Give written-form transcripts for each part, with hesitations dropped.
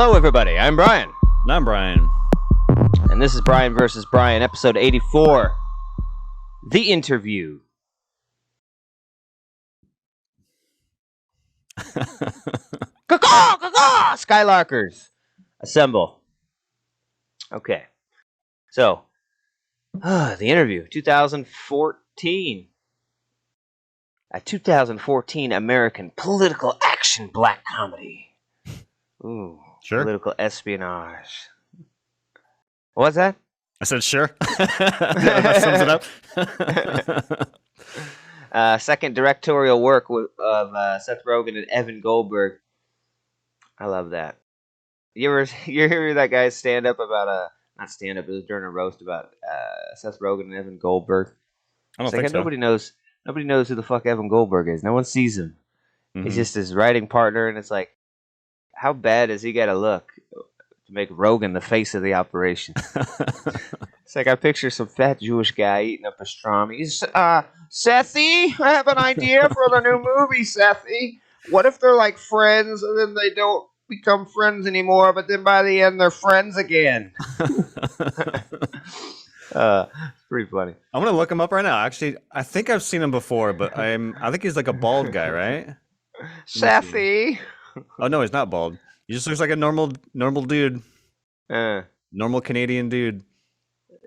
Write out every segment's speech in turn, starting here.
Hello, everybody. I'm Bryan. And I'm Bryan. And this is Bryan versus Bryan, episode 84. The Interview. Caw-caw! Caw-caw! Skylarkers, assemble. Okay. So, The Interview, 2014. A 2014 American political action black comedy. Ooh, Sure. Political espionage. What's that? I said sure. That sums it up. Second directorial work of Seth Rogen and Evan Goldberg. I love that. You hear that guy stand up about not stand up, it was during a roast about Seth Rogen and Evan Goldberg. I don't think so. Nobody knows who the fuck Evan Goldberg is. No one sees him. Mm-hmm. He's just his writing partner, and it's like, how bad does he gotta look to make Rogen the face of the operation? It's like I picture some fat Jewish guy eating up pastrami. He's, Sethy, I have an idea for the new movie, Sethy. What if they're like friends and then they don't become friends anymore, but then by the end they're friends again? It's pretty funny. I'm gonna look him up right now. Actually, I think I've seen him before, but I think he's like a bald guy, right? Sethy. Oh no, he's not bald. He just looks like a normal dude. Normal Canadian dude.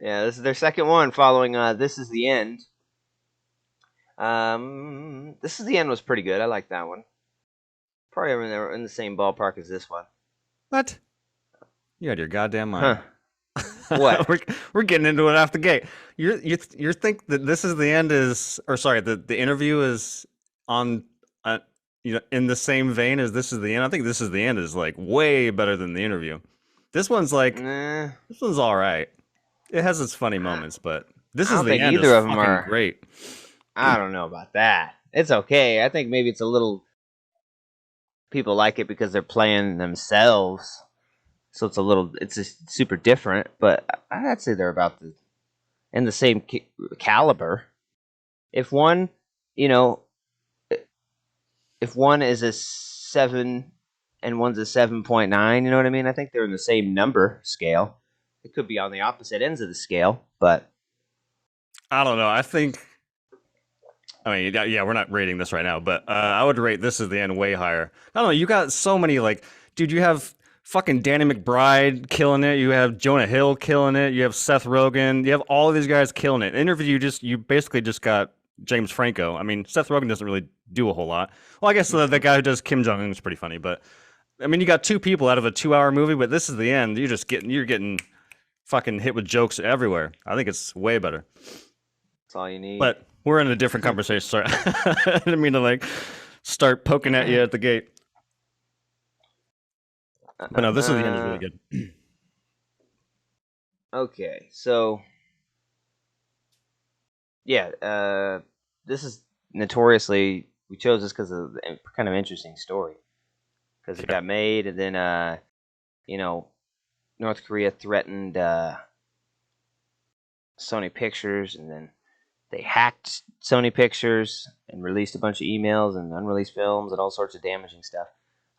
Yeah, this is their second one following This Is the End. This Is the End was pretty good. I like that one. Probably in the same ballpark as this one. What? You had your goddamn mind. Huh. What? we're getting into it off the gate. You think that This Is the End is, or sorry, the interview is on, in the same vein as This Is the End. I think This Is the End is like way better than the interview. This one's like, This one's all right. It has its funny moments, but This Is the End either is of them are great. I don't know about that. It's okay. I think maybe it's a little. People like it because they're playing themselves, so it's just super different. But I'd say they're about in the same caliber. If one, if one is a 7 and one's a 7.9, you know what I mean? I think they're in the same number scale. It could be on the opposite ends of the scale, but I don't know. I mean, yeah, we're not rating this right now, but I would rate This Is the End way higher. I don't know. You got so many, like, dude, you have fucking Danny McBride killing it. You have Jonah Hill killing it. You have Seth Rogen. You have all of these guys killing it. Interview, you basically just got James Franco. I mean, Seth Rogen doesn't really do a whole lot. Well, I guess the guy who does Kim-jong-un is pretty funny, but I mean, you got two people out of a 2-hour movie, but This Is the End. You're getting fucking hit with jokes everywhere. I think it's way better. That's all you need. But we're in a different conversation. Sorry. I didn't mean to like start poking at you at the gate. But no, This Is the End is really good. Okay, so yeah, this is notoriously, we chose this because of the kind of interesting story. Because it got made, and then North Korea threatened Sony Pictures, and then they hacked Sony Pictures and released a bunch of emails and unreleased films and all sorts of damaging stuff.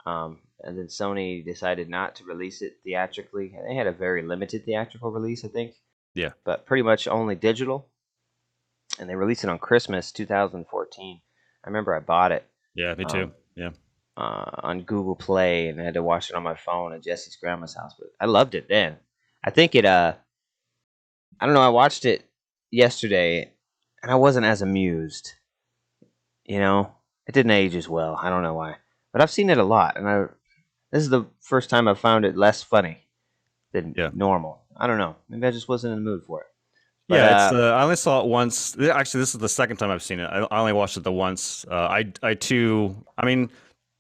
And then Sony decided not to release it theatrically. They had a very limited theatrical release, I think. Yeah. But pretty much only digital. And they released it on Christmas 2014. I remember I bought it. Yeah, me too. Yeah. On Google Play, and I had to watch it on my phone at Jesse's grandma's house. But I loved it then. I think it, I don't know, I watched it yesterday, and I wasn't as amused. It didn't age as well. I don't know why. But I've seen it a lot, and this is the first time I've found it less funny than normal. I don't know. Maybe I just wasn't in the mood for it. But, I only saw it once. Actually, this is the second time I've seen it. I only watched it the once. I too, I mean,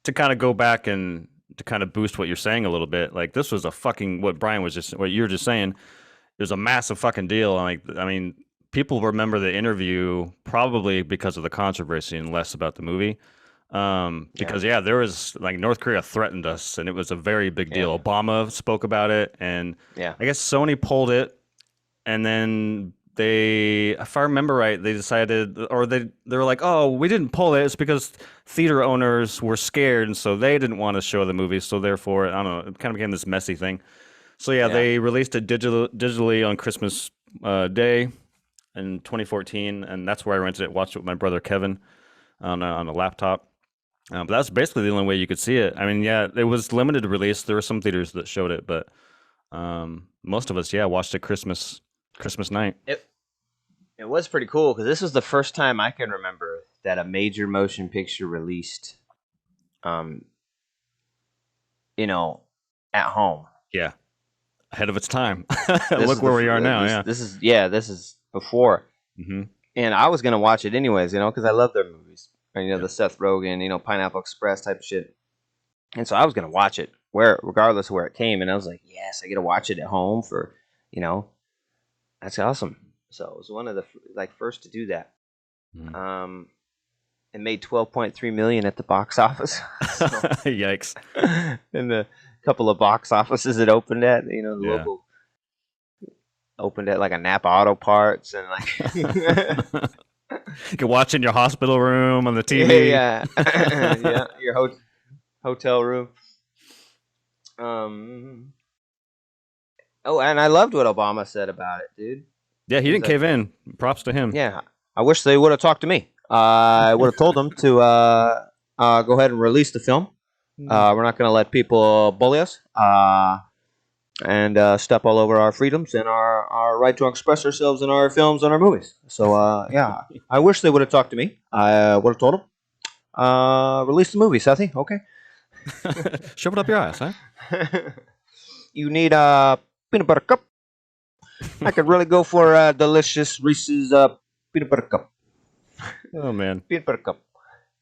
to kind of go back and to kind of boost what you're saying a little bit, like this was a fucking, what you were just saying, it was a massive fucking deal. Like, I mean, people remember the interview probably because of the controversy and less about the movie. Because there was like North Korea threatened us, and it was a very big deal. Obama spoke about it, and I guess Sony pulled it, and then if I remember right, they decided, or they were like, oh, we didn't pull it. It's because theater owners were scared, and so they didn't want to show the movie. So therefore, I don't know, it kind of became this messy thing. So yeah, they released it digitally on Christmas Day in 2014, and that's where I rented it. Watched it with my brother Kevin on a laptop. But that's basically the only way you could see it. I mean, yeah, it was limited release. There were some theaters that showed it, but most of us, watched it Christmas night. It was pretty cool because this was the first time I can remember that a major motion picture released, at home. Yeah, ahead of its time. Look where we are now. This is before. Mm-hmm. And I was gonna watch it anyways, because I love their movies. And, the Seth Rogen, Pineapple Express type of shit. And so I was gonna watch it regardless of where it came. And I was like, yes, I get to watch it at home for, that's awesome. So it was one of the first to do that. Mm. It made $12.3 million at the box office. So, yikes! And the couple of box offices it opened at, the local opened at like a Napa Auto Parts and like. You can watch in your hospital room on the TV. Yeah, your hotel room. Oh, and I loved what Obama said about it, dude. Yeah, he didn't cave in. Props to him. Yeah, I wish they would have talked to me. I would have told them to go ahead and release the film. We're not going to let people bully us and step all over our freedoms and our right to express ourselves in our films and our movies. So, I wish they would have talked to me. I would have told them, release the movie, Sethy. Okay. Shove it up your ass, huh? You need a peanut butter cup. I could really go for a delicious Reese's peanut butter cup. Oh, man. Peanut butter cup.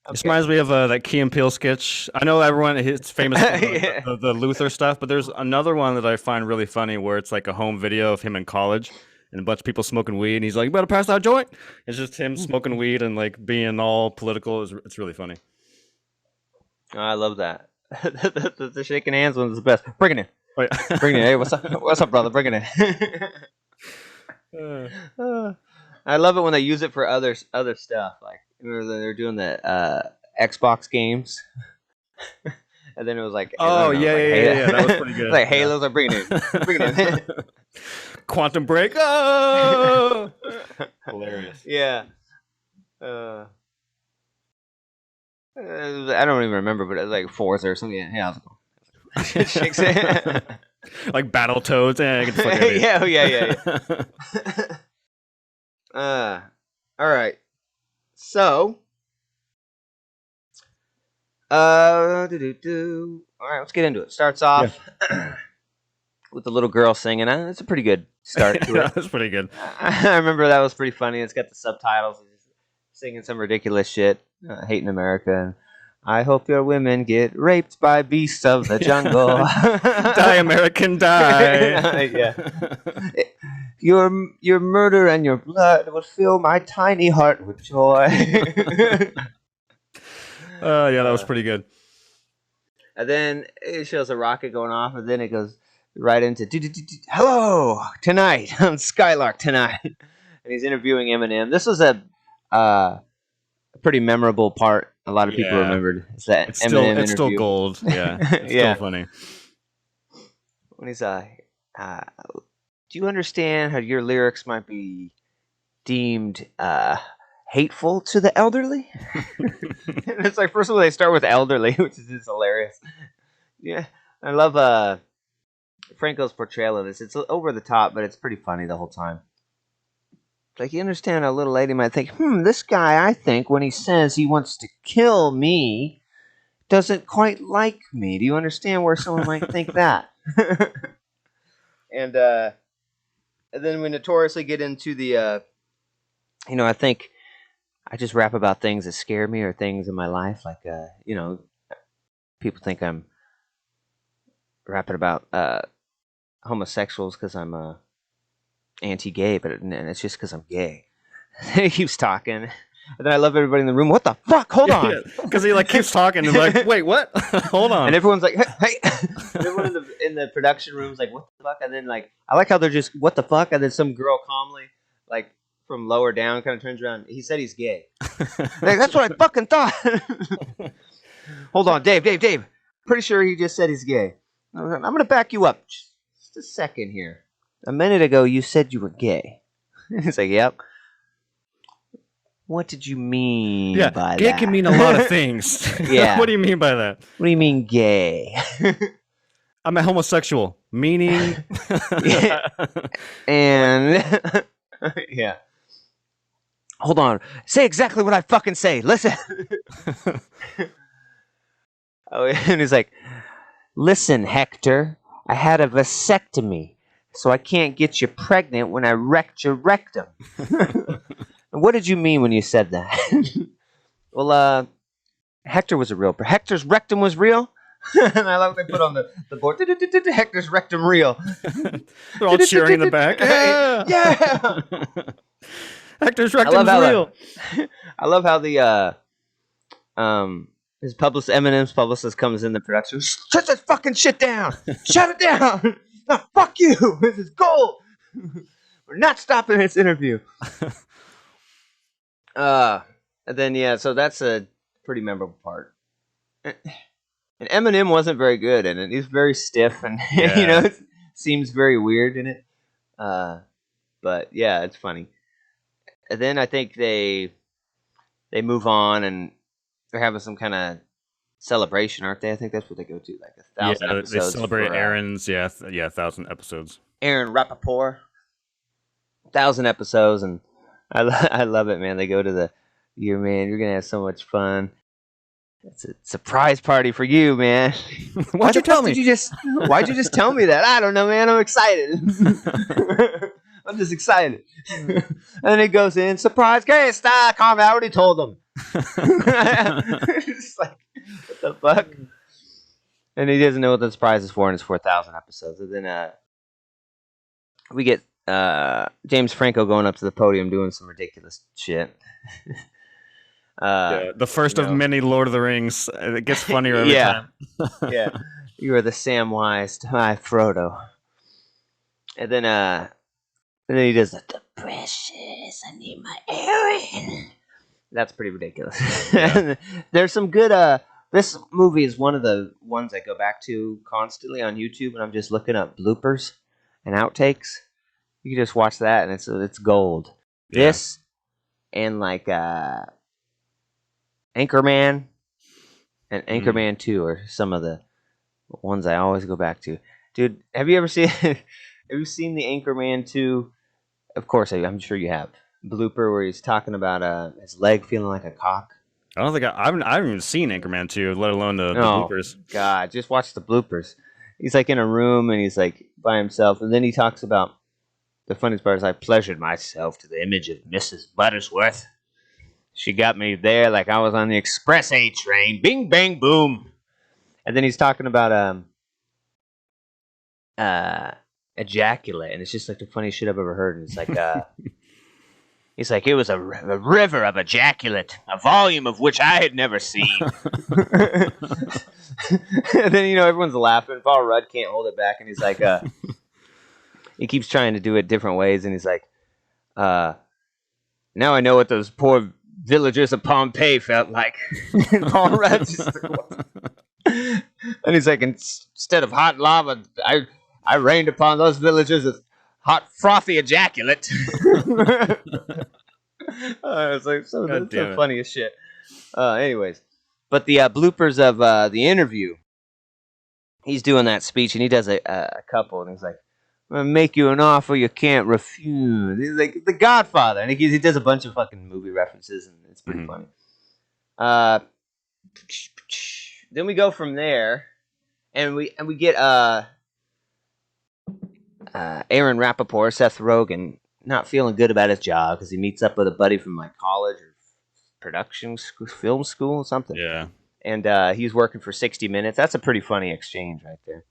Okay. This reminds me of that Key and Peele sketch. I know everyone is famous for the Luther stuff, but there's another one that I find really funny where it's like a home video of him in college and a bunch of people smoking weed, and he's like, "You better pass that joint." It's just him smoking weed and like being all political. It's really funny. I love that. The shaking hands one is the best. Bring it in. Wait. Bring it in. Hey, what's up? What's up, brother? Bring it in. I love it when they use it for other stuff, like they're doing the Xbox games, and then it was like, yeah, that was pretty good. Like Halos, I'm bringing it in, Quantum Break, oh, hilarious. Yeah, I don't even remember, but it was like Forza or something. Yeah, shakes it. Like Battletoads, get the fuck out of here. Yeah. All right. So, all right, let's get into it. Starts off with the little girl singing. It's a pretty good start to it. That's pretty good. I remember that was pretty funny. It's got the subtitles. Singing some ridiculous shit, hating America. I hope your women get raped by beasts of the jungle. Die, American, die. Yeah. Your murder and your blood would fill my tiny heart with joy. Yeah, that was pretty good. And then it shows a rocket going off, and then it goes right into hello tonight on Skylark tonight, and he's interviewing Eminem. This was a pretty memorable part. A lot of people remembered. It's that Eminem interview. It's still gold. Yeah, it's still funny. When he's do you understand how your lyrics might be deemed hateful to the elderly? And it's like, first of all, they start with elderly, which is just hilarious. Yeah, I love Franco's portrayal of this. It's over the top, but it's pretty funny the whole time. Like, you understand a little lady might think, this guy, I think, when he says he wants to kill me, doesn't quite like me. Do you understand where someone might think that? And then we notoriously get into the, I think I just rap about things that scare me or things in my life. Like, people think I'm rapping about homosexuals because I'm anti-gay, but it's just because I'm gay. He keeps talking, and then I love everybody in the room. What the fuck? Hold on, because he keeps talking and like, wait, what? Hold on. And everyone's like, hey. Everyone in the production room's like, what the fuck? And then I like how they're just what the fuck, and then some girl calmly like from lower down, kind of turns around. He said he's gay. Like, that's what I fucking thought. Hold on, Dave. Pretty sure he just said he's gay. I'm gonna back you up just a second here. A minute ago, you said you were gay. He's like, yep. What did you mean by that? Gay can mean a lot of things. Yeah. What do you mean by that? What do you mean gay? I'm a homosexual, meaning... Yeah. And... yeah. Hold on. Say exactly what I fucking say. Listen. Oh, and he's like, listen, Hector, I had a vasectomy, so I can't get you pregnant when I wrecked your rectum. What did you mean when you said that? Well, Hector was a real... Hector's rectum was real? And I love they put on the board, Hector's rectum real. They're all cheering in the back. Yeah! Yeah! Hector's rectum's real. I love how the his publicist, Eminem's publicist, comes in the production. Shut that fucking shit down! Shut it down! No, fuck you! This is gold. We're not stopping this interview. And then yeah, so that's a pretty memorable part. And Eminem wasn't very good in it. He's very stiff, and you know, it seems very weird in it. But yeah, it's funny. And then I think they move on, and they're having some kind of celebration, aren't they? I think that's what they go to, like 1,000 episodes. They celebrate Aaron's 1,000 episodes. Aaron Rappaport, 1,000 episodes, and I love it, man. They go to the year, man. You're gonna have so much fun. It's a surprise party for you, man. Why'd you tell me? Why'd you just tell me that? I don't know, man. I'm excited. I'm just excited. And then he goes in, surprise guest. Calm, I already told him. It's like, what the fuck? And he doesn't know what the surprise is for, and it's 4,000 episodes. And then we get James Franco going up to the podium doing some ridiculous shit. The first of many Lord of the Rings. It gets funnier every time. Yeah. You are the Samwise to my Frodo. And then he does the precious, I need my Aaron. That's pretty ridiculous. Yeah. There's some good this movie is one of the ones I go back to constantly on YouTube when I'm just looking up bloopers and outtakes. You can just watch that and it's gold. Yeah. This and like Anchorman and Anchorman 2 are some of the ones I always go back to. Dude, have you seen the Anchorman 2? Of course, I'm sure you have. Blooper where he's talking about his leg feeling like a cock. I don't think I haven't even seen Anchorman 2, let alone the bloopers. God, just watch the bloopers. He's like in a room and he's like by himself, and then he talks about the funniest part is I pleasured myself to the image of Mrs. Buttersworth. She got me there like I was on the Express A train. Bing, bang, boom. And then he's talking about ejaculate, and it's just like the funniest shit I've ever heard. And it's like he's like, it was a river of ejaculate, a volume of which I had never seen. And then everyone's laughing. Paul Rudd can't hold it back, and he's like, he keeps trying to do it different ways, and he's like, now I know what those poor villagers of Pompeii felt like. And Paul Rudd just and he's like, instead of hot lava, I rained upon those villagers with hot, frothy ejaculate. It's like that's the funniest shit. Anyways, but the bloopers of the interview, he's doing that speech, and he does a couple, and he's like, I'm gonna make you an offer you can't refuse. He's like The Godfather, and he does a bunch of fucking movie references, and it's pretty funny. Then we go from there, and we get Aaron Rappaport, Seth Rogen, not feeling good about his job because he meets up with a buddy from like college or production school, film school or something. Yeah, and he's working for 60 Minutes. That's a pretty funny exchange right there.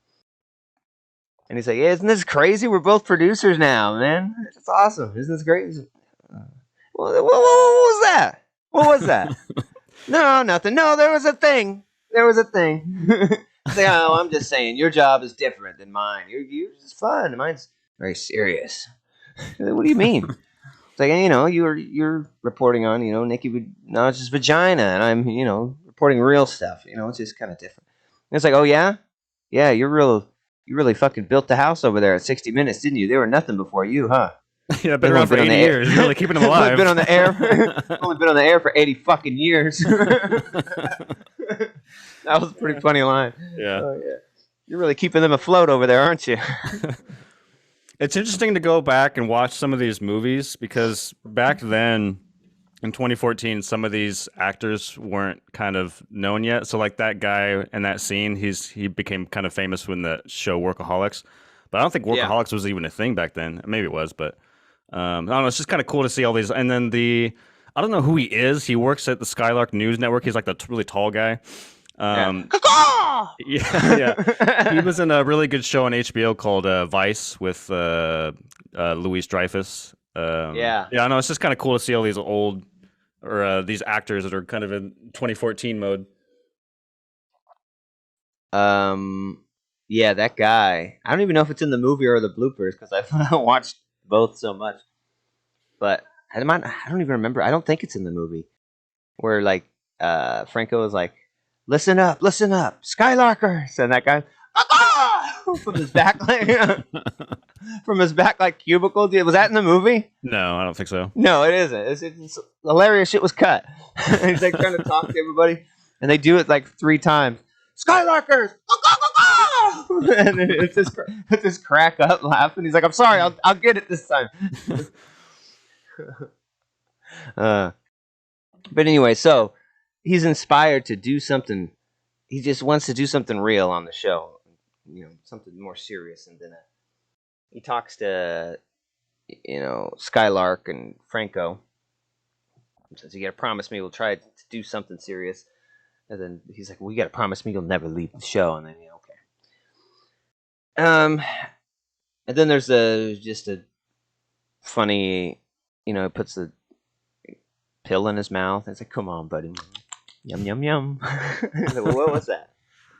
And he's like, yeah, isn't this crazy? We're both producers now, man. It's awesome. Isn't this great? What was that? What was that? No, nothing. No, there was a thing. It's like, oh, I'm just saying, your job is different than mine. Yours is fun. Mine's very serious. What do you mean? It's It's like, you're reporting on, Nicki Minaj's vagina, and I'm, reporting real stuff. It's just kind of different. And it's like, oh yeah, yeah, you really fucking built the house over there at 60 Minutes, didn't you? They were nothing before you, huh? Yeah, been around for 80 years. You're really keeping them alive. Been on the air. Only been on the air for 80 fucking years. That was a pretty funny line. Yeah. Oh yeah. You're really keeping them afloat over there, aren't you? It's interesting to go back and watch some of these movies because back then in 2014, some of these actors weren't kind of known yet. So like that guy in that scene, he became kind of famous when the show Workaholics. But I don't think Workaholics was even a thing back then. Maybe it was, but I don't know. It's just kind of cool to see all these. And then I don't know who he is. He works at the Skylark News Network. He's like the really tall guy. Yeah. He was in a really good show on HBO called Vice with Louis Dreyfus. Yeah, I know. It's just kind of cool to see all these old or these actors that are kind of in 2014 mode. Yeah, that guy. I don't even know if it's in the movie or the bloopers because I've watched both so much. But I don't even remember. I don't think it's in the movie where like Franco is like, listen up, Skylarkers, and that guy from his back, like cubicle. Was that in the movie? No, I don't think so. No, it isn't. It's hilarious. Shit was cut. He's like trying to talk to everybody, and they do it like 3 times. Skylarkers, and it's just crack up laughing. He's like, I'm sorry, I'll get it this time. But anyway, so he's inspired to do something. He just wants to do something real on the show, something more serious. And then he talks to, Skylark and Franco. He says, "You got to promise me we'll try to do something serious." And then he's like, "Well, you got to promise me you'll never leave the show." And then, okay. And then there's just a funny, he puts the pill in his mouth. And it's like, "Come on, buddy. Yum, yum, yum." Like, well, what was that?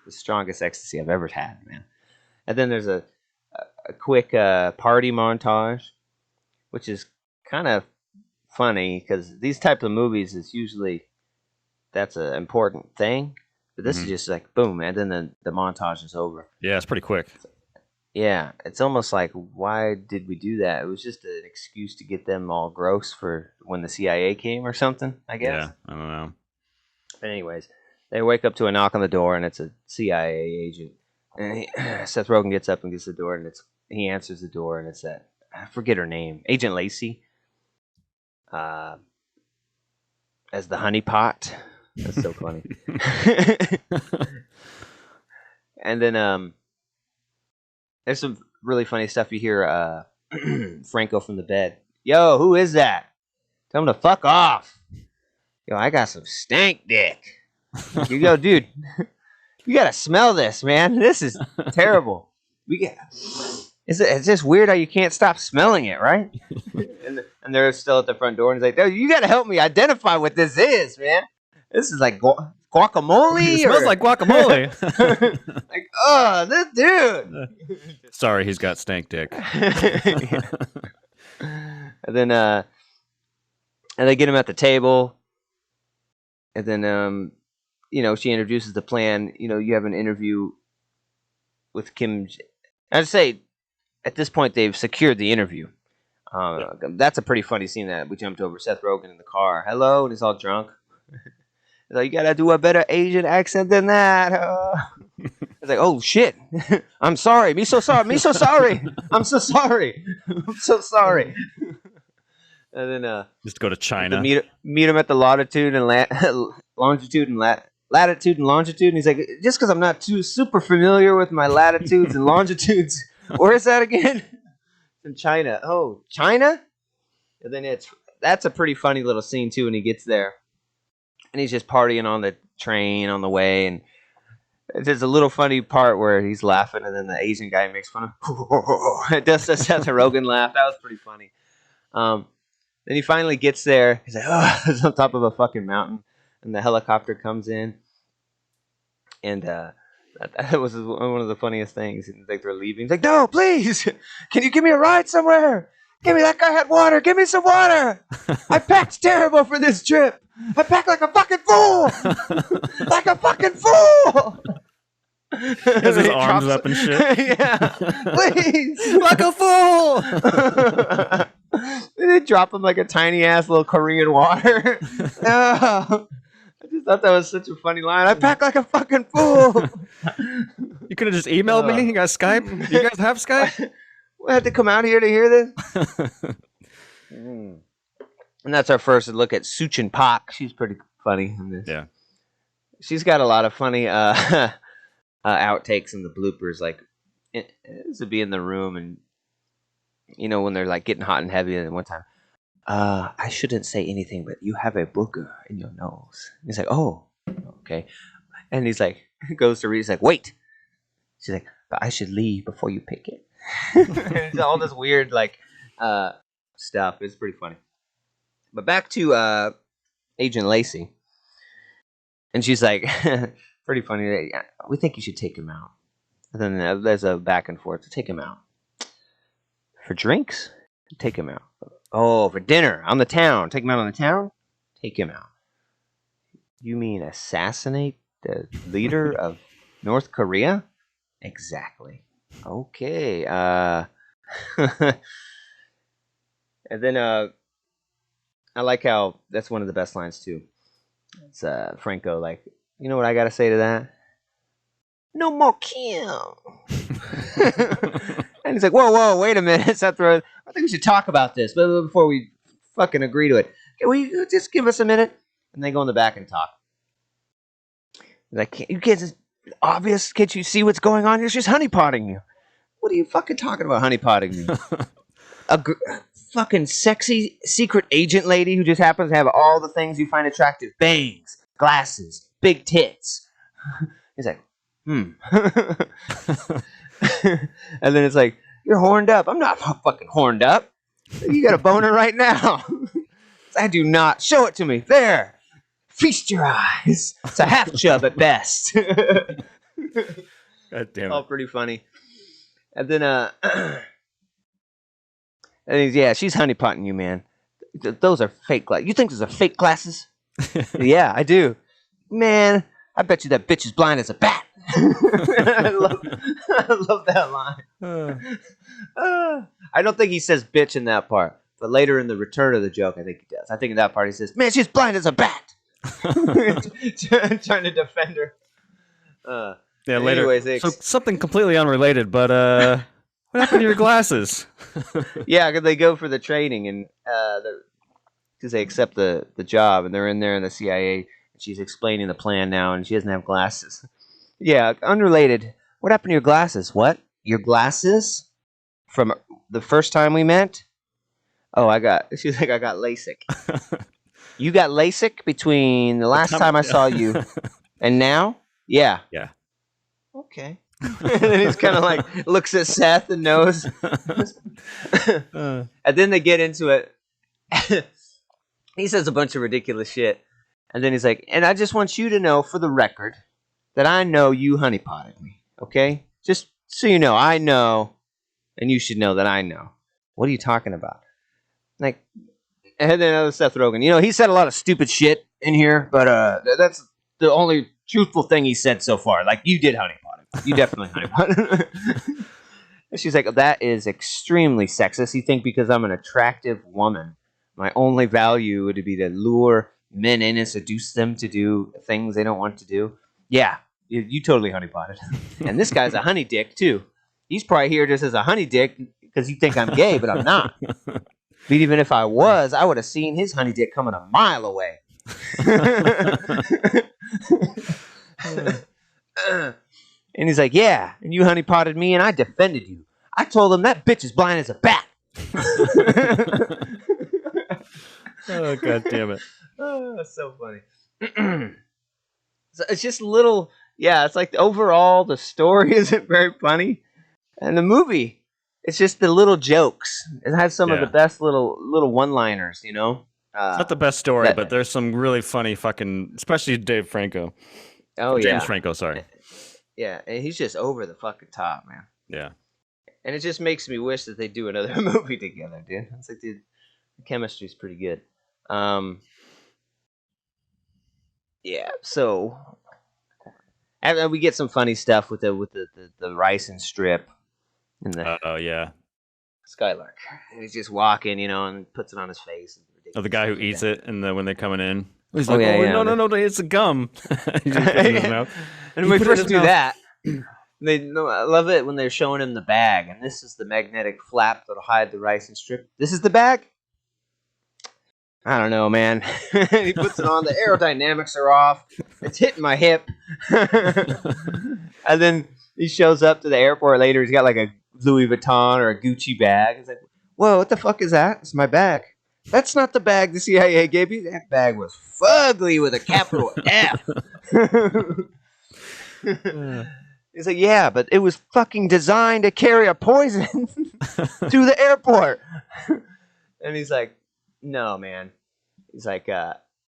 The strongest ecstasy I've ever had, man. And then there's a quick party montage, which is kind of funny because these type of movies is usually that's an important thing. But this is just like, boom, and then the montage is over. Yeah, it's pretty quick. Yeah, it's almost like, why did we do that? It was just an excuse to get them all gross for when the CIA came or something, I guess. Yeah, I don't know. But anyways, they wake up to a knock on the door, and it's a CIA agent. And Seth Rogen gets up and gets the door, and he answers the door, and it's that, I forget her name, Agent Lacey, as the honeypot. That's so funny. And then there's some really funny stuff. You hear Franco from the bed. "Yo, who is that? Tell him to fuck off. Yo, I got some stank dick." You go, "Dude, you gotta smell this, man. This is terrible. It's just weird how you can't stop smelling it, right?" And they're still at the front door, and he's like, "Dude, you gotta help me identify what this is, man. This is like guacamole. It smells like guacamole." Like, oh, this dude. Sorry, he's got stank dick. And then and they get him at the table, and then she introduces the plan. You have an interview with Kim. I'd say at this point they've secured the interview. That's a pretty funny scene that we jumped over. Seth Rogen in the car. "Hello," and he's all drunk. He's like, "You gotta do a better Asian accent than that." It's like, "Oh shit, I'm sorry. Me so sorry. I'm so sorry. I'm so sorry." And then just go to China. Meet him at the latitude and longitude. And he's like, "Just because I'm not too super familiar with my latitudes and longitudes." Where is that again? In China. Oh, China? And then that's a pretty funny little scene too when he gets there. And he's just partying on the train on the way, and there's a little funny part where he's laughing, and then the Asian guy makes fun of it. Does Seth Rogen laugh? That was pretty funny. Then he finally gets there. He's like, "Oh," he's on top of a fucking mountain, and the helicopter comes in, and that was one of the funniest things. Like they're leaving. He's like, "No, please, can you give me a ride somewhere? Give me that guy had water. Give me some water. I packed terrible for this trip. I packed like a fucking fool. Like a fucking fool. Has his arms up and shit. Yeah, please. Like a fool. They drop him like a tiny ass little Korean water. I just thought that was such a funny line. I pack like a fucking fool. You could have just emailed me. You got Skype? You guys have Skype? We had to come out here to hear this. And that's our first look at Suchin Pak. She's pretty funny in this. Yeah. She's got a lot of funny outtakes in the bloopers. Like, this would be in the room, and you know when they're like getting hot and heavy. And one time, I shouldn't say anything, but you have a booger in your nose. He's like, oh, okay. And he's like, goes to read. He's like, wait. She's like, but I should leave before you pick it. It's all this weird like stuff. It's pretty funny. But back to Agent Lacey, and she's like, pretty funny. We think you should take him out. And then there's a back and forth to take him out for drinks. Take him out. Oh, for dinner on the town. Take him out on the town. Take him out. You mean assassinate the leader of North Korea? Exactly. Okay. And then I like how that's one of the best lines too. It's Franco like, you know what I gotta say to that? No more Kim. And he's like, whoa, wait a minute, Seth. I think we should talk about this, but before we fucking agree to it, can we just give us a minute? And they go in the back and talk. He's like, you kids, it's obvious. Can't you see what's going on? You're just honeypotting you. What are you fucking talking about, honeypotting me? A fucking sexy secret agent lady who just happens to have all the things you find attractive. Bangs, glasses, big tits. He's like, And then it's like, you're horned up. I'm not fucking horned up. You got a boner right now. I do not. Show it to me. There. Feast your eyes. It's a half chub at best. God damn it. All pretty funny. And then, and yeah, she's honeypotting you, man. Those are fake glasses. You think those are fake glasses? Yeah, I do. Man, I bet you that bitch is blind as a bat. I love that line. I don't think he says bitch in that part, but later in the return of the joke, I think he does. I think in that part he says, man, she's blind as a bat. Trying to defend her. Yeah, later. Anyways, so something completely unrelated, but what happened to your glasses? Yeah, because they go for the training, and because they accept the job, and they're in there in the CIA, and she's explaining the plan now, and she doesn't have glasses. Yeah, unrelated. What happened to your glasses? What? Your glasses? From the first time we met? Oh, she's like, I got LASIK. You got LASIK between the last time I saw you and now? Yeah. Yeah. Okay. And then he's kind of like, looks at Seth and knows. And then they get into it. He says a bunch of ridiculous shit. And then he's like, and I just want you to know for the record that I know you honeypotted me. Okay? Just so you know, I know. And you should know that I know. What are you talking about? Like, and then another Seth Rogen. You know, he said a lot of stupid shit in here, but that's the only truthful thing he said so far. Like, you did honeypot him. You definitely honeypot him. And she's like, that is extremely sexist. You think because I'm an attractive woman, my only value would be to lure men in and seduce them to do things they don't want to do? Yeah, you totally honeypotted. And this guy's a honey dick, too. He's probably here just as a honey dick because you think I'm gay, but I'm not. But even if I was, I would have seen his honey dick coming a mile away. And he's like, yeah, and you honeypotted me and I defended you. I told him that bitch is blind as a bat. Oh, God damn it. Oh, that's so funny. So it's just little, yeah, it's like overall the story isn't very funny. And the movie, it's just the little jokes. It has some of the best little one-liners, you know? It's not the best story, but there's some really funny fucking, especially Dave Franco. Oh, James Franco, sorry. Yeah, and he's just over the fucking top, man. Yeah. And it just makes me wish that they do another movie together, dude. It's like, dude, the chemistry's pretty good. Yeah, so and we get some funny stuff with the rice and strip and the Oh yeah. Skylark. And he's just walking, and puts it on his face. Oh, the guy who eats it, and when they coming in, he's Oh, like, yeah, "Oh yeah. no, it's a gum." He just puts it in his mouth. And He when we put it in first his do mouth. that, I love it when they're showing him the bag, and this is the magnetic flap that'll hide the rice and strip. This is the bag? I don't know, man. He puts it on. The aerodynamics are off. It's hitting my hip. And then he shows up to the airport later. He's got like a Louis Vuitton or a Gucci bag. He's like, whoa, what the fuck is that? It's my bag. That's not the bag the CIA gave you. That bag was fugly with a capital F. He's like, yeah, but it was fucking designed to carry a poison through the airport. And he's like, no, man. He's like,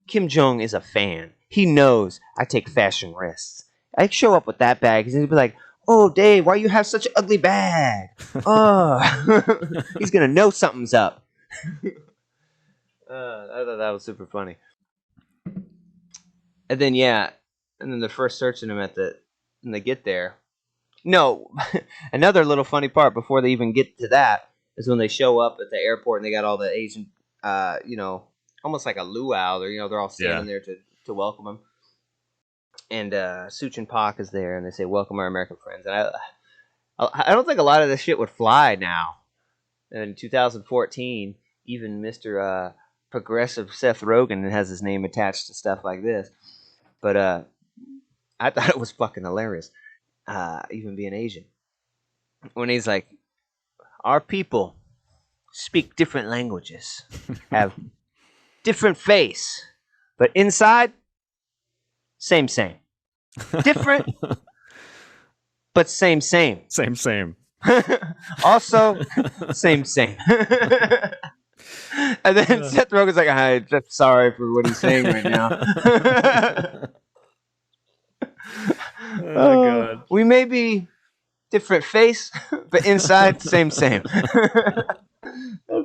Kim Jong is a fan. He knows I take fashion risks. I show up with that bag. He'd be like, oh, Dave, why you have such an ugly bag? Oh, he's going to know something's up. I thought that was super funny. And then, they're first searching him when they get there. No, another little funny part before they even get to that is when they show up at the airport and they got all the Asian, almost like a luau. They're all standing there to welcome him. And Suchin Pak is there, and they say, welcome our American friends. And I don't think a lot of this shit would fly now. And in 2014, even Mr. Progressive Seth Rogen has his name attached to stuff like this. But I thought it was fucking hilarious, even being Asian. When he's like, our people speak different languages, have different face, but inside, same. Different, but same. Same. Also, same. And then Seth Rogen's like, I'm just sorry for what he's saying right now. Oh, God. We may be different face, but inside, same. That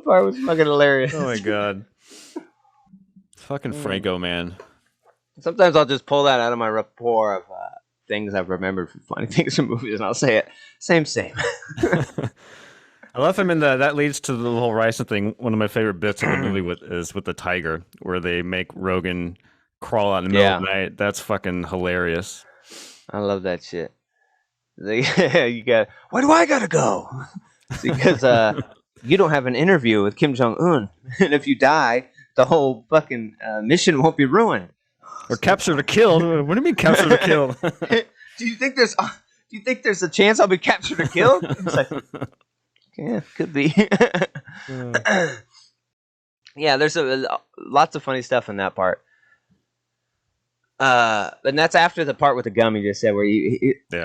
part was fucking hilarious. Oh, my God. Fucking Franco, man. Sometimes I'll just pull that out of my rapport of things I've remembered from funny things from movies, and I'll say it. Same. I love him in that leads to the whole Ryson thing. One of my favorite bits of the movie is with the tiger, where they make Rogen crawl out in the middle of the night. That's fucking hilarious. I love that shit. You got, why do I gotta go? Because you don't have an interview with Kim-jong-un, and if you die, the whole fucking mission won't be ruined. Or captured or killed? What do you mean captured or killed? Do you think there's a chance I'll be captured or killed? It's like, yeah, could be. Yeah, there's lots of funny stuff in that part. And that's after the part with the gum you just said, where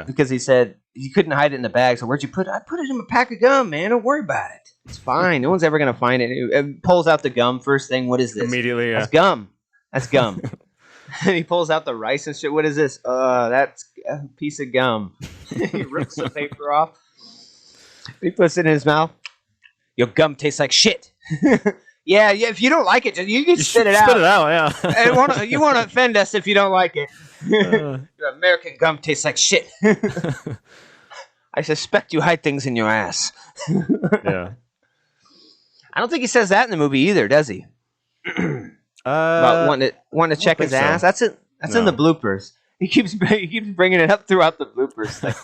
because he said he couldn't hide it in the bag. So where'd you put it? I put it in a pack of gum, man. Don't worry about it. It's fine. No one's ever gonna find it. It pulls out the gum. First thing, what is this? Immediately, yeah. That's gum. And he pulls out the rice and shit. What is this? That's a piece of gum. He rips the paper off. He puts it in his mouth. Your gum tastes like shit. Yeah. If you don't like it, you can spit it out. Spit it out, yeah. You want to offend us if you don't like it. Your American gum tastes like shit. I suspect you hide things in your ass. Yeah. I don't think he says that in the movie either, does he? About wanting to check his ass. That's it. That's in the bloopers. He keeps bringing it up throughout the bloopers. Like,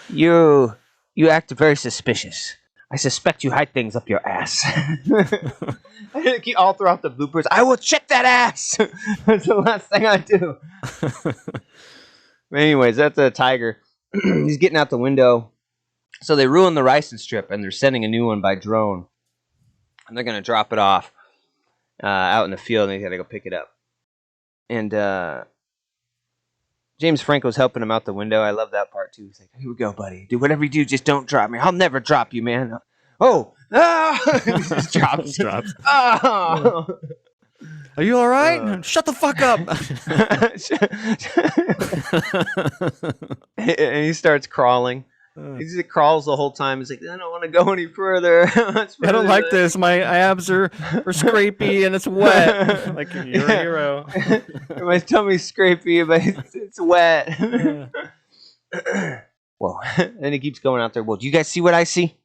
you act very suspicious. I suspect you hide things up your ass. All throughout the bloopers, I will check that ass. That's the last thing I do. Anyways, that's a tiger. He's getting out the window. So they ruin the rice and strip, and they're sending a new one by drone. And they're going to drop it off out in the field, and they got to go pick it up. And James Franco's helping him out the window. I love that part, too. He's like, here we go, buddy. Do whatever you do, just don't drop me. I'll never drop you, man. Oh! He just drops. Oh! Are you all right? Shut the fuck up. And he starts crawling. He just crawls the whole time. He's like, I don't want to go any further. I don't like this. My abs are scrapey and it's wet. Like, you're a hero. My tummy's scrapey, but it's wet. Well, and he keeps going out there. Well, do you guys see what I see?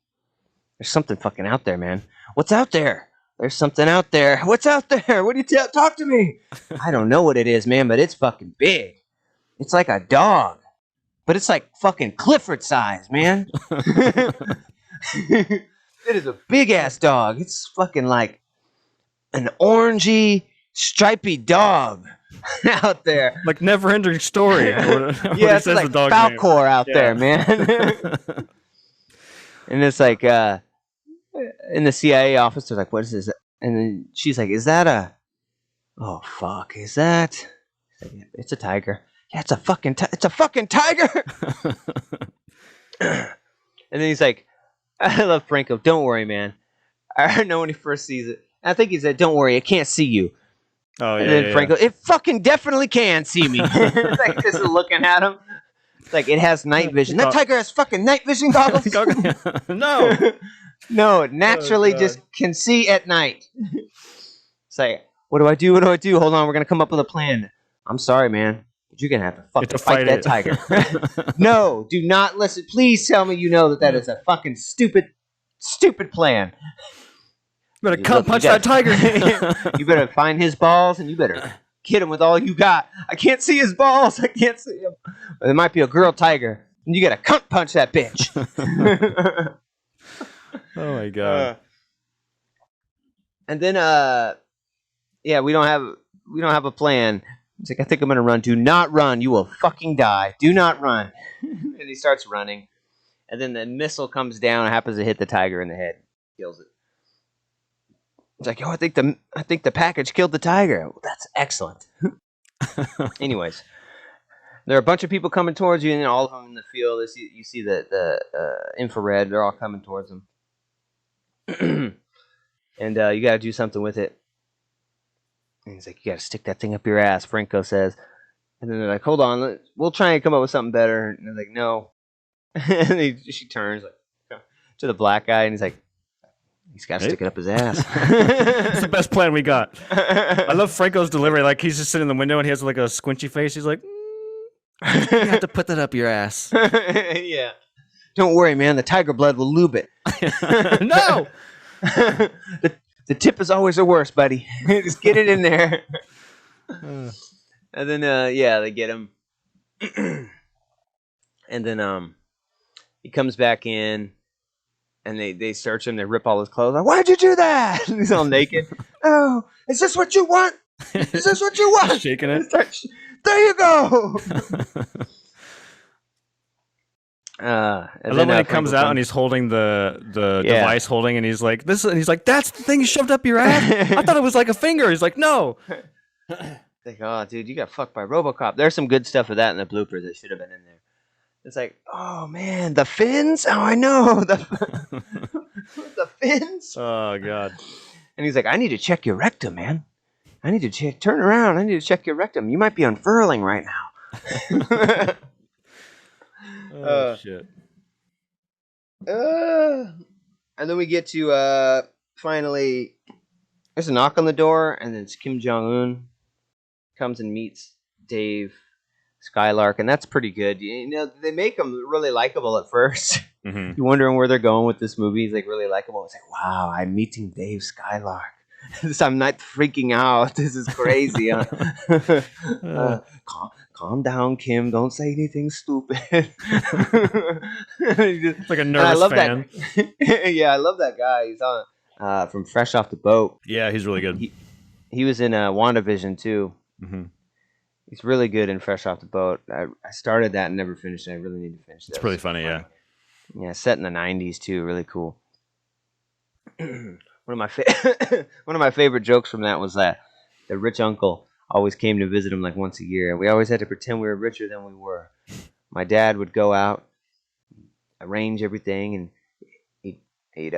There's something fucking out there, man. What's out there? There's something out there. What's out there? What do you talk to me? I don't know what it is, man, but it's fucking big. It's like a dog. But it's like fucking Clifford size, man. It is a big-ass dog. It's fucking like an orangey, stripy dog out there. Like Never-Ending Story. Yeah, it's like Falcor out there, man. And it's like, in the CIA office, they're like, what is this? And then she's like, is that a... Oh, fuck. Is that... It's a tiger. Yeah, it's a fucking tiger. And then he's like, I love Franco. Don't worry, man. I know when he first sees it. I think he said, don't worry, it can't see you. Oh, yeah. And then Franco, it fucking definitely can see me. It's like just looking at him. It's like it has night vision. That tiger has fucking night vision goggles. No. No, it naturally just can see at night. It's like, what do I do? What do I do? Hold on, we're going to come up with a plan. I'm sorry, man. But you're going to have to fucking fight that tiger. No, do not listen. Please tell me you know that is a fucking stupid plan. You better punch that tiger. You better find his balls and you better hit him with all you got. I can't see his balls. I can't see him. But it might be a girl tiger. And you got to cunt punch that bitch. Oh my god. And then yeah, we don't have a plan. He's like, I think I'm gonna run. Do not run. You will fucking die. Do not run. And he starts running. And then the missile comes down and happens to hit the tiger in the head. Kills it. It's like, oh, I think the package killed the tiger. Well, that's excellent. Anyways, there are a bunch of people coming towards you, and then all of them in the field. You see the infrared. They're all coming towards them. And you got to do something with it. And he's like, you got to stick that thing up your ass, Franco says. And then they're like, hold on, we'll try and come up with something better. And they're like, no. And she turns to the black guy, and he's like, he's got to stick it up his ass. It's the best plan we got. I love Franco's delivery. Like, he's just sitting in the window, and he has like a squinchy face. He's like, you have to put that up your ass. Yeah. Don't worry, man. The tiger blood will lube it. No! The tip is always the worst, buddy. Just get it in there. And then, yeah, they get him. And then he comes back in, and they search him. They rip all his clothes off. Why'd you do that? And he's all naked. Oh, is this what you want? Is this what you want? Shaking it. There you go. I love when he comes out and he's holding the device holding, and he's like, this, and he's like, that's the thing you shoved up your ass? I thought it was like a finger. He's like, no. Like, oh, dude, you got fucked by RoboCop. There's some good stuff of that in the bloopers that should have been in there. It's like, oh man, the fins? Oh, I know. The fins? Oh god. And he's like, I need to check your rectum, man. I need to turn around. I need to check your rectum. You might be unfurling right now. Oh shit. And then we get to finally, there's a knock on the door, and then it's Kim-jong-un comes and meets Dave Skylark, and that's pretty good. You know, they make him really likable at first. Mm-hmm. You're wondering where they're going with this movie. He's like really likable. It's like, wow, I'm meeting Dave Skylark. I'm not freaking out. This is crazy. Calm down, Kim. Don't say anything stupid. It's like a nervous fan. Yeah, I love that guy. He's on from Fresh Off the Boat. Yeah, he's really good. He was in WandaVision too. Mm-hmm. He's really good in Fresh Off the Boat. I started that and never finished it. I really need to finish that. It's really funny, yeah. Yeah, set in the 90s too. Really cool. One of my favorite jokes from that was that the rich uncle always came to visit him like once a year. We always had to pretend we were richer than we were. My dad would go out, arrange everything, and he'd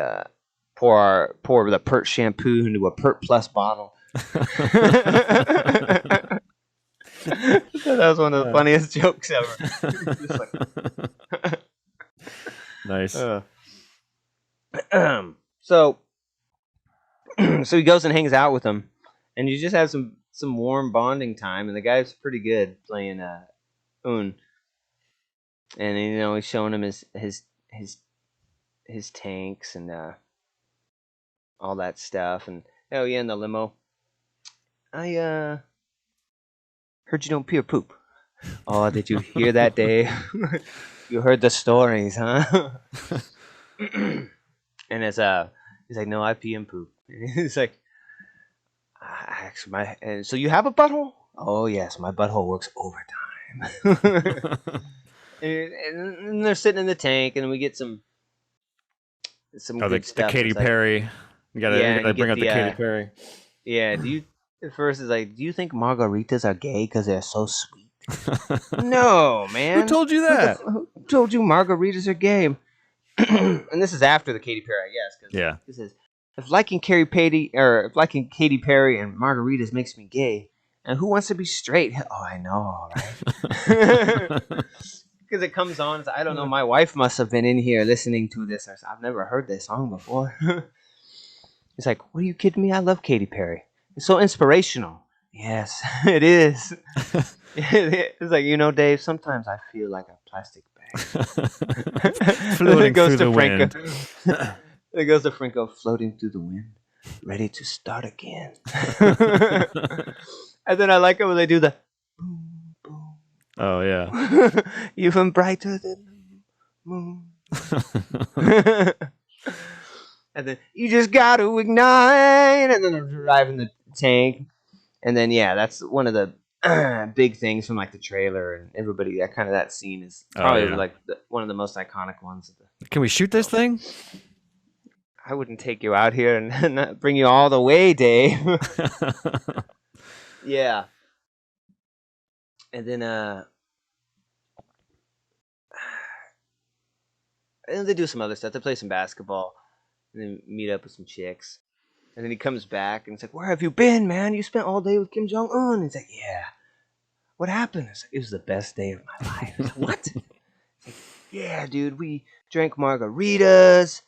pour the Pert shampoo into a Pert Plus bottle. That was one of the funniest jokes ever. Nice. So he goes and hangs out with him, and you just have some warm bonding time. And the guy's pretty good playing Un, and he's showing him his tanks and all that stuff. And oh yeah, in the limo, I heard you don't pee or poop. Oh, did you hear that, Dave? You heard the stories, huh? And it's he's like, no, I pee and poop. And he's like, and so you have a butthole? Oh yes, my butthole works overtime. and they're sitting in the tank, and we get some good stuff. The Katy Perry. You gotta bring up the Katy Perry. Yeah. At first it's like, do you think margaritas are gay because they're so sweet? No, man. Who told you that? Who told you margaritas are gay? And this is after the Katy Perry, I guess. Yeah. This is if liking Katy Perry and margaritas makes me gay, and who wants to be straight? Oh, I know, right? Because it comes on. I don't know. My wife must have been in here listening to this. I've never heard this song before. It's like, what are you kidding me? I love Katy Perry. It's so inspirational. Yes, it is. It's like, Dave, sometimes I feel like a plastic bag. Floating through the wind. It goes to Franco, floating through the wind, ready to start again. And then I like it when they do the boom, boom. Oh, yeah. Even brighter than the moon. And then you just got to ignite. And then they're driving the tank. And then, yeah, that's one of the big things from like the trailer and everybody. That scene is probably one of the most iconic ones. Can we shoot this thing? I wouldn't take you out here and not bring you all the way, Dave. Yeah. And then and they do some other stuff. They play some basketball and then meet up with some chicks. And then he comes back and it's like, where have you been, man? You spent all day with Kim-jong-un. And he's like, yeah. What happened? It's like, it was the best day of my life. Like, what? Like, yeah, dude, we drank margaritas,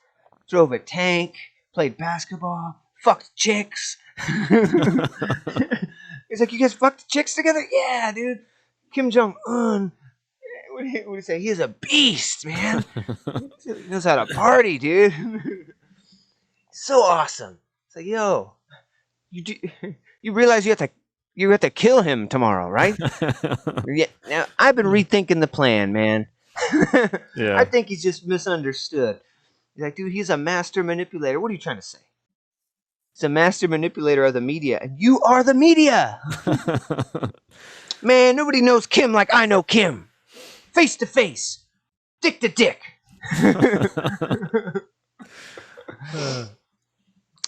drove a tank, played basketball, fucked chicks. He's like, you guys fucked chicks together? Yeah, dude. Kim-jong-un. What do you say? He's a beast, man. He knows how to party, dude. So awesome. It's like, yo, you realize you have to kill him tomorrow, right? Yeah. Now I've been rethinking the plan, man. Yeah. I think he's just misunderstood. He's like, dude, he's a master manipulator. What are you trying to say? He's a master manipulator of the media, and you are the media. Man, nobody knows Kim like I know Kim. Face to face, dick to dick.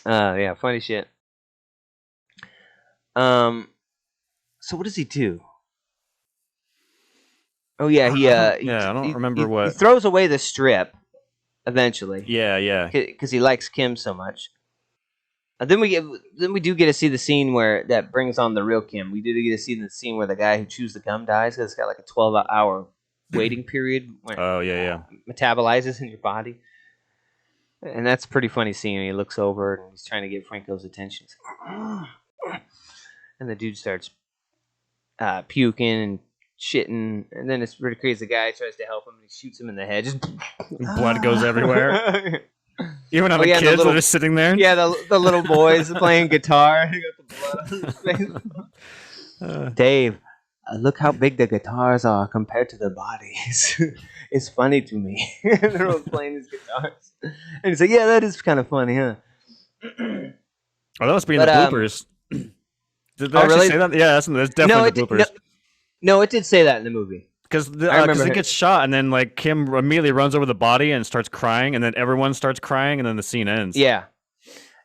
Yeah, funny shit. So what does he do? Oh yeah, I don't remember what. He throws away the strip eventually. Yeah. Because he likes Kim so much. Then we do get to see the scene where that brings on the real Kim. We do get to see the scene where the guy who chews the gum dies because it's got like a 12-hour waiting period where metabolizes in your body. And that's a pretty funny scene. He looks over and he's trying to get Franco's attention. Like, and the dude starts puking and shitting. And then it's pretty crazy. The guy tries to help him and he shoots him in the head. Just blood goes everywhere. Even on the kids that are just sitting there. Yeah, the little boys playing guitar. He got the blood on his face. Dave, look how big the guitars are compared to their bodies. It's funny to me. They're all playing these guitars. And he's like, yeah, that is kind of funny, huh? Oh, that must be in the bloopers. Did they actually say that? Yeah, that's definitely in the bloopers. No, it did say that in the movie. Because it gets shot, and then like Kim immediately runs over the body and starts crying, and then everyone starts crying, and then the scene ends. Yeah.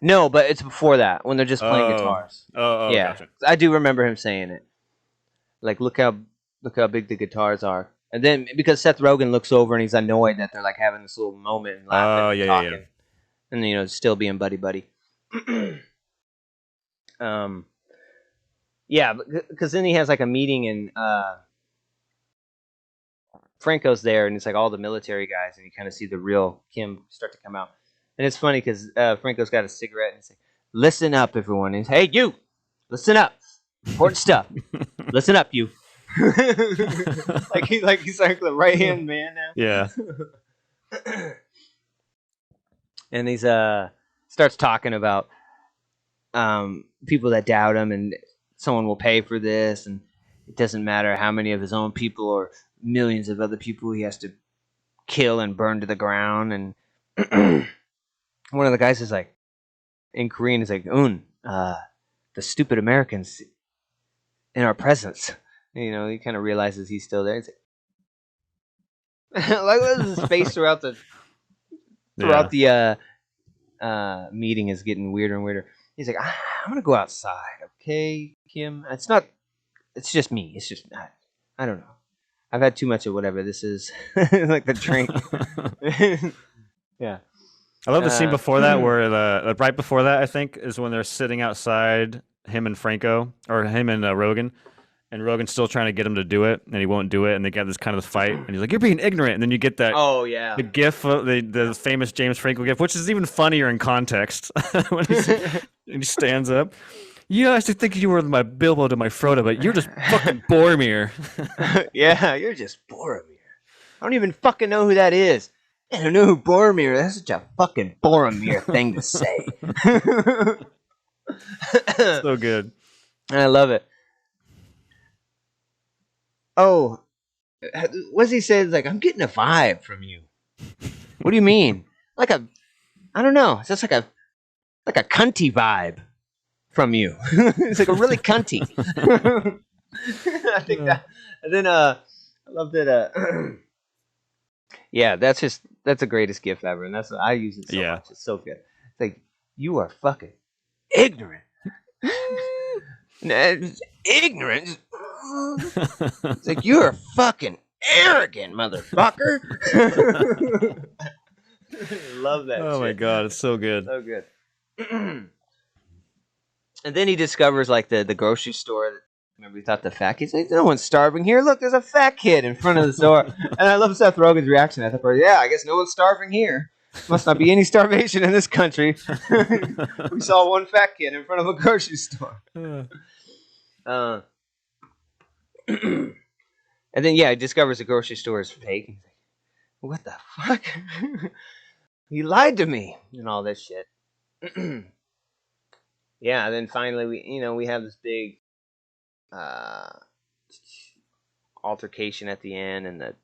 No, but it's before that, when they're just playing guitars. Oh, yeah. Gotcha. I do remember him saying it. Like, look how big the guitars are. And then because Seth Rogen looks over and he's annoyed that they're like having this little moment and laughing and talking. Yeah. And still being buddy. Yeah, because then he has like a meeting in Franco's there, and it's like all the military guys, and you kind of see the real Kim start to come out. And it's funny because Franco's got a cigarette, and he's like, "Listen up, everyone." And he's, "Hey, you, listen up. Important stuff. Listen up, you." He's like the right hand man now. Yeah. And he's starts talking about people that doubt him, and someone will pay for this, and it doesn't matter how many of his own people or millions of other people he has to kill and burn to the ground. And one of the guys is like, in Korean, is like, "Un, the stupid Americans in our presence." And, he kind of realizes he's still there. He's like, his face throughout the meeting is getting weirder and weirder. He's like, "I'm gonna go outside, okay, Kim? It's just me. It's just I don't know. I've had too much of whatever this is, like the drink." Yeah. I love the scene before that where right before that, I think, is when they're sitting outside, him and Franco, or him and Rogen, and Rogen's still trying to get him to do it, and he won't do it, and they get this kind of fight, and he's like, "You're being ignorant," and then you get that the gif, the famous James Franco gif, which is even funnier in context when he stands up. "You guys think you were my Bilbo to my Frodo, but you're just fucking Boromir." Yeah, you're just Boromir. I don't even fucking know who that is. I don't know who Boromir is. That's such a fucking Boromir thing to say. So good. I love it. Oh, what does he say? It's like, "I'm getting a vibe from you." What do you mean? I don't know. It's just like a cunty vibe from you. It's like a really cunty. I think that. And then I love that. Yeah, that's the greatest gift ever, and I use it so much. It's so good. It's like, "You are fucking ignorant." Ignorant. It's like, "You're fucking arrogant, motherfucker." Love that. Oh my god, it's so good. So good. And then he discovers like the grocery store. Remember, he thought the fat kid's like, "No one's starving here. Look, there's a fat kid in front of the store." And I love Seth Rogen's reaction at that part. "Yeah, I guess no one's starving here. Must not be any starvation in this country." We saw one fat kid in front of a grocery store. And then, he discovers the grocery store is fake. He's like, "What the fuck?" He lied to me and all this shit. Yeah, and then finally we have this big altercation at the end, and the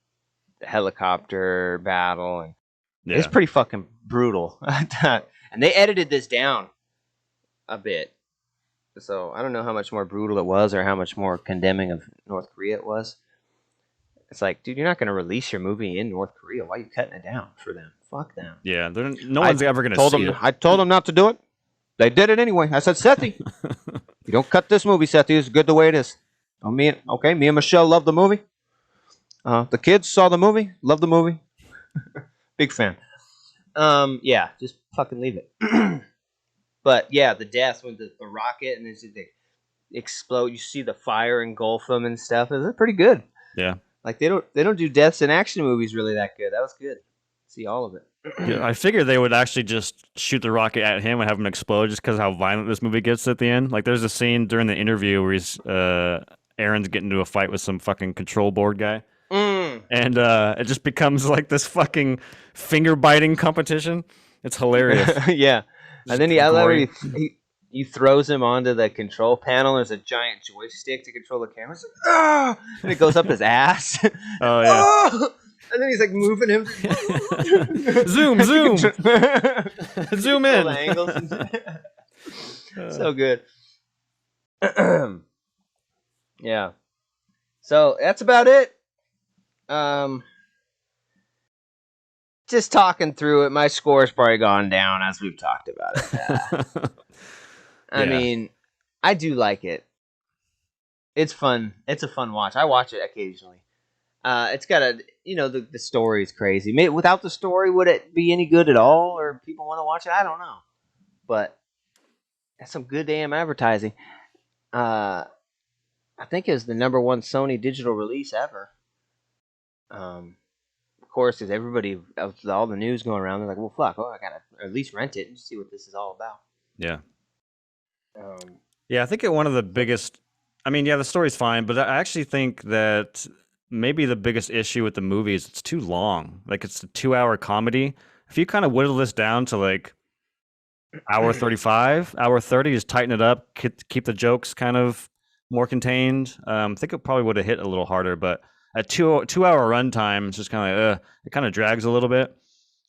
helicopter battle, and it's pretty fucking brutal. And they edited this down a bit, so I don't know how much more brutal it was or how much more condemning of North Korea it was. It's like, dude, you're not going to release your movie in North Korea. Why are you cutting it down for them? Fuck them. Yeah, no one's ever going to see it. I told them not to do it. They did it anyway. I said, "Sethy, you don't cut this movie, Sethy. It's good the way it is." Me and Michelle love the movie. The kids saw the movie, love the movie. Big fan. Yeah, just fucking leave it. But yeah, the death with the rocket and they explode. You see the fire engulf them and stuff. It's pretty good. Yeah. Like they don't do deaths in action movies really that good. That was good. See all of it. Yeah, I figured they would actually just shoot the rocket at him and have him explode just because how violent this movie gets at the end. Like there's a scene during the interview where Aaron's getting into a fight with some fucking control board guy. And it just becomes like this fucking finger biting competition. It's hilarious. Yeah. And then he throws him onto the control panel. There's a giant joystick to control the camera. It's like, "Ah!" And it goes up his ass. Oh yeah. Oh! And then he's like moving him. Zoom. Zoom in. All the angles. So good. Yeah. So that's about it. Just talking through it, my score's probably gone down as we've talked about it. I mean, I do like it. It's fun. It's a fun watch. I watch it occasionally. It's got the story's crazy. Maybe without the story, would it be any good at all, or people want to watch it? I don't know. But that's some good damn advertising. I think it was the #1 Sony digital release ever. Of course, because everybody, all the news going around, they're like, well, fuck, I gotta at least rent it and see what this is all about. Yeah. Um, Yeah, I think one of the biggest. I mean, yeah, the story's fine, but I actually think that maybe the biggest issue with the movie is it's too long. Like, it's a 2-hour comedy. If you kind of whittle this down to like hour 35, hour 30, just tighten it up, keep the jokes kind of more contained. I think it probably would have hit a little harder, but at 2 hour runtime, it's just kind of like, it kind of drags a little bit.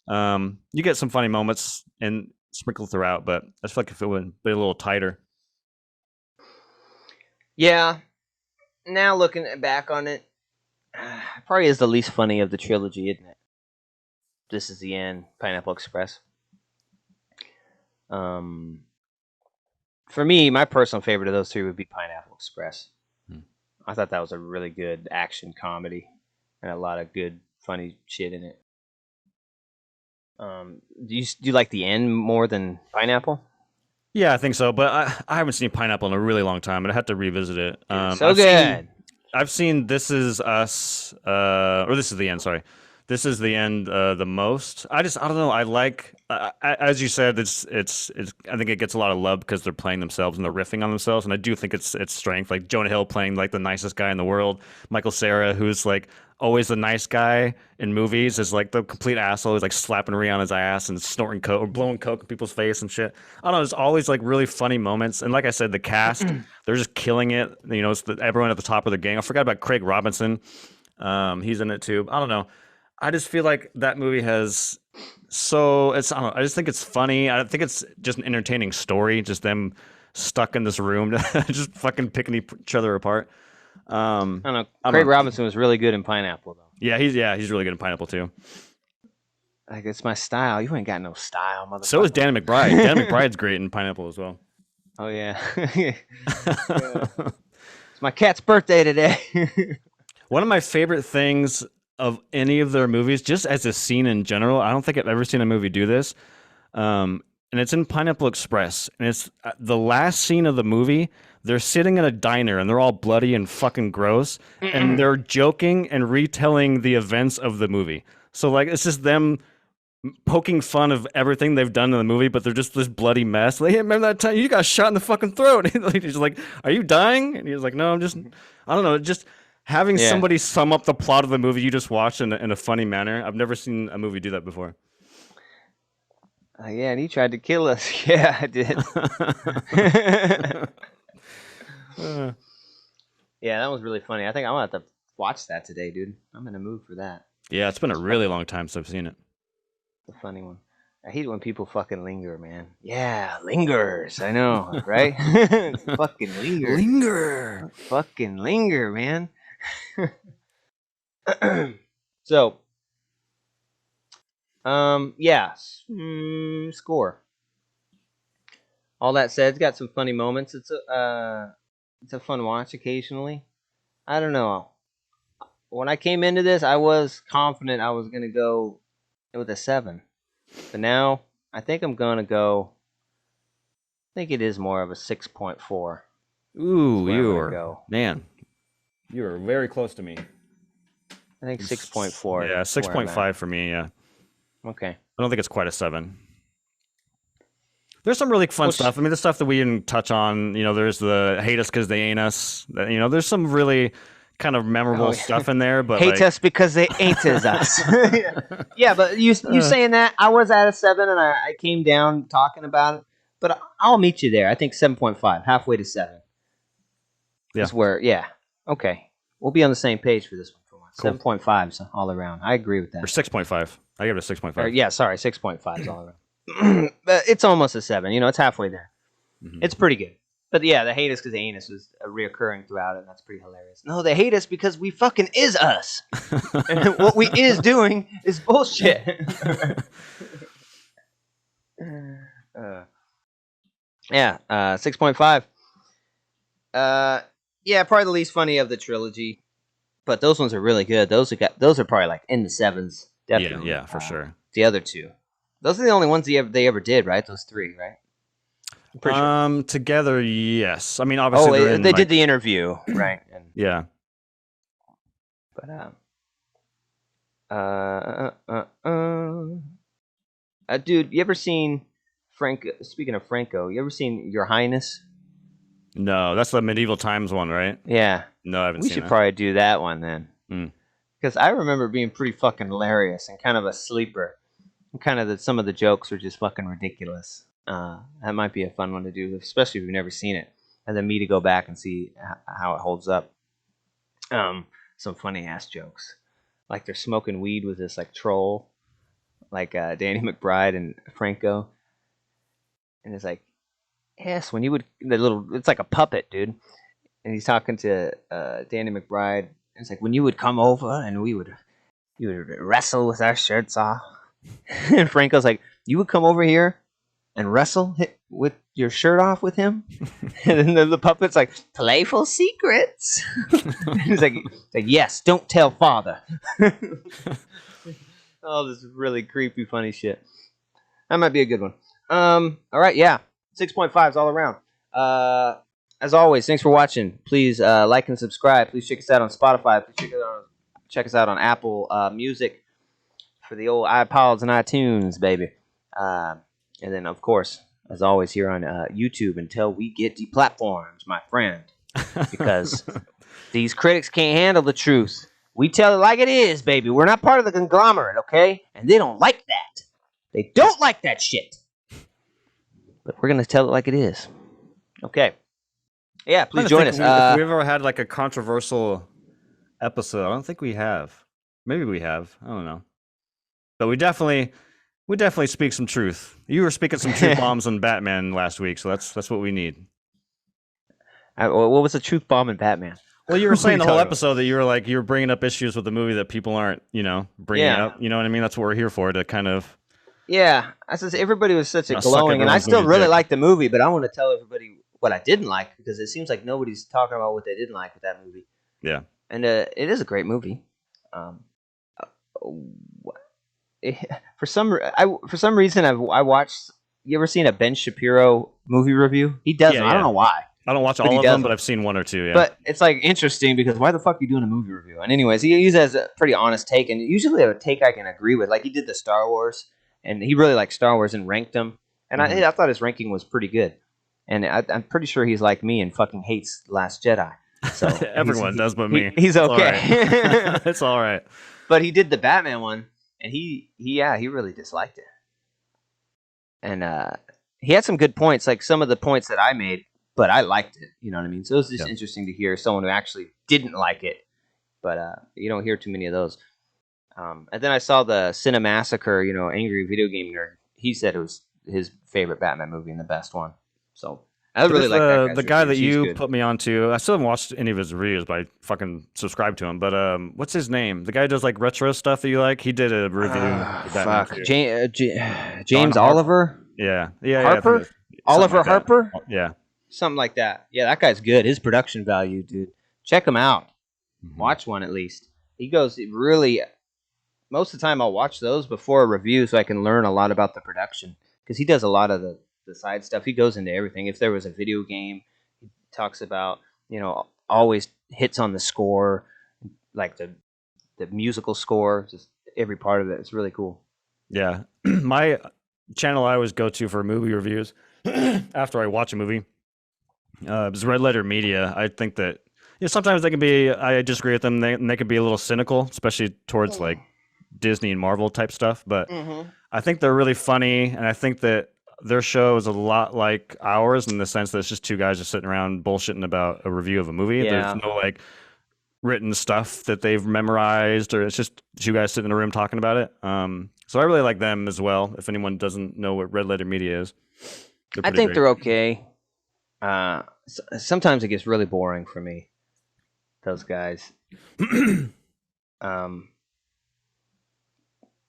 You get some funny moments and sprinkled throughout, but I feel like if it would be a little tighter. yeah. Now looking back on it, probably is the least funny of the trilogy, isn't it? This is the end. Pineapple Express. For me, my personal favorite of those three would be Pineapple Express. I thought that was a really good action comedy and a lot of good, funny shit in it. Do you like the end more than Pineapple? Yeah, I think so, but I haven't seen Pineapple in a really long time, and I had to revisit it. So good. I've seen This Is Us, or This Is the End. Sorry, This Is the End the most. I don't know. I like, as you said, it's. I think it gets a lot of love because they're playing themselves and they're riffing on themselves, and I do think it's strength. Like Jonah Hill playing like the nicest guy in the world, Michael Cera, who's like always the nice guy in movies, is like the complete asshole. He's like slapping Rihanna's ass and snorting coke or blowing coke in people's face and shit. I don't know. There's always like really funny moments, and like I said, the cast they're just killing it. You know, it's everyone at the top of the gang. I forgot about Craig Robinson. He's in it too. I don't know. I just feel like that movie has I don't know. I just think it's funny. I think it's just an entertaining story. Just them stuck in this room, just fucking picking each other apart. I don't know. Craig Robinson was really good in Pineapple, though. Yeah, he's really good in Pineapple too. Like, it's my style. You ain't got no style, motherfucker. So is Danny McBride. Danny McBride's great in Pineapple as well. Oh yeah. Yeah. It's my cat's birthday today. One of my favorite things of any of their movies, just as a scene in general, I don't think I've ever seen a movie do this. And it's in Pineapple Express, and it's the last scene of the movie. They're sitting in a diner, and they're all bloody and fucking gross, and they're joking and retelling the events of the movie. So, like, it's just them poking fun of everything they've done in the movie, but they're just this bloody mess. Like, hey, remember that time you got shot in the fucking throat? He's like, are you dying? And he's like, no, I'm just, I don't know, just having somebody sum up the plot of the movie you just watched in a funny manner. I've never seen a movie do that before. Yeah, and he tried to kill us. Yeah, I did. Yeah, that was really funny. I think I'm gonna have to watch that today, dude. I'm in a mood for that. Yeah, it's been a really long time since I've seen it. The funny one. I hate when people fucking linger, man. Yeah, lingers. I know, right? Fucking linger. Linger. Fucking linger, man. So, yeah. Score. All that said, it's got some funny moments. It's a fun watch occasionally. I don't know. When I came into this, I was confident I was gonna go with a 7, but now I think I'm gonna go. I think it is more of a 6.4. Ooh, man. You are very close to me. I think 6.4. Yeah, 6.5 for me. Yeah. Okay. I don't think it's quite a 7. There's some really fun stuff. I mean, the stuff that we didn't touch on, you know, there's the hate us because they ain't us. You know, there's some really kind of memorable stuff in there. But hate us because they ain't as us. Yeah, but you saying that, I was at a 7 and I came down talking about it. But I'll meet you there. I think 7.5, halfway to 7. Yeah. Is where, yeah. Okay. We'll be on the same page for this one for once. Cool. 7.5s all around. I agree with that. Or 6.5. I give it a 6.5. Yeah, sorry, 6.5s all around. But it's almost a 7. You know, it's halfway there. Mm-hmm. It's pretty good. But yeah, the hate us because they ain't us was reoccurring throughout it, and that's pretty hilarious. No, they hate us because we fucking is us. And what we is doing is bullshit. Yeah, 6.5. Yeah, probably the least funny of the trilogy. But those ones are really good. Those are probably like in the 7s. Definitely. Yeah, for sure. The other 2. Those are the only ones they ever did, right? Those 3, right? I'm pretty sure. Together, yes. I mean, obviously, they did the interview, right? And, yeah. But Dude, you ever seen Franco? Speaking of Franco, you ever seen Your Highness? No, that's the medieval times one, right? Yeah, No, I haven't we seen should that. probably do that one then. Mm. Because I remember being pretty fucking hilarious and kind of a sleeper. And kind of some of the jokes were just fucking ridiculous. That might be a fun one to do, especially if you've never seen it. And then me to go back and see how it holds up. Some funny ass jokes. Like they're smoking weed with this like troll, like Danny McBride and Franco. And it's like, yes, when you would, it's like a puppet, dude. And he's talking to Danny McBride. And it's like, when you would come over and you would wrestle with our shirts off. And Franco's like, you would come over here and wrestle with your shirt off with him? And then the puppet's like, playful secrets. He's like, yes, don't tell father. Oh, this is really creepy, funny shit. That might be a good one. All right, yeah. 6.5s all around. As always, thanks for watching. Please like and subscribe. Please check us out on Spotify. Please check us out on Apple Music for the old iPods and iTunes, baby. And then, of course, as always, here on YouTube until we get deplatformed, my friend. Because these critics can't handle the truth. We tell it like it is, baby. We're not part of the conglomerate, okay? And they don't like that. They don't like that shit. But we're going to tell it like it is. Okay. Yeah, please join us. If we ever had like a controversial episode, I don't think we have. Maybe we have. I don't know. But we definitely speak some truth. You were speaking some truth bombs on Batman last week, so that's what we need. What was the truth bomb in Batman? Well, you were saying the whole episode that you were bringing up issues with the movie that people aren't, bringing up. You know what I mean? That's what we're here for, to kind of. Yeah, I said everybody was such a glowing, and I still really like the movie, but I want to tell everybody what I didn't like, because it seems like nobody's talking about what they didn't like with that movie. Yeah, and it is a great movie. For some reason, I watched. You ever seen a Ben Shapiro movie review? He does. Yeah. I don't know why. I don't watch all of them, but I've seen one or two. Yeah. But it's like interesting, because why the fuck are you doing a movie review? And anyways, he has a pretty honest take, and usually a take I can agree with. Like he did the Star Wars, and he really liked Star Wars and ranked them. And I thought his ranking was pretty good. And I'm pretty sure he's like me and fucking hates Last Jedi. So everyone does, but me. He's okay. It's all right. But he did the Batman one, and he really disliked it. And he had some good points, like some of the points that I made, but I liked it. You know what I mean? So it was just interesting to hear someone who actually didn't like it. But you don't hear too many of those. And then I saw the Cinemassacre, Angry Video Game Nerd. He said it was his favorite Batman movie and the best one. So I really like that the guy that you put me onto. I still haven't watched any of his reviews, but I fucking subscribe to him. But what's his name? The guy who does like retro stuff that you like. He did a review. Fuck, James Oliver. Yeah, Harper. Yeah, Oliver like Harper. Yeah, something like that. Yeah, that guy's good. His production value, dude. Check him out. Watch one at least. He goes really. Most of the time, I'll watch those before a review so I can learn a lot about the production, because he does a lot of the side stuff. He goes into everything. If there was a video game, he talks about, always hits on the score, like the musical score, just every part of it. It's really cool. Yeah. My channel I always go to for movie reviews after I watch a movie is Red Letter Media. I think that sometimes they can be, I disagree with them, and they can be a little cynical, especially towards like Disney and Marvel type stuff, but I think they're really funny, and I think that their show is a lot like ours in the sense that it's just two guys just sitting around bullshitting about a review of a movie. Yeah. There's no like written stuff that they've memorized, or it's just two guys sitting in a room talking about it. So I really like them as well. If anyone doesn't know what Red Letter Media is, I think they're okay. Sometimes it gets really boring for me. Those guys.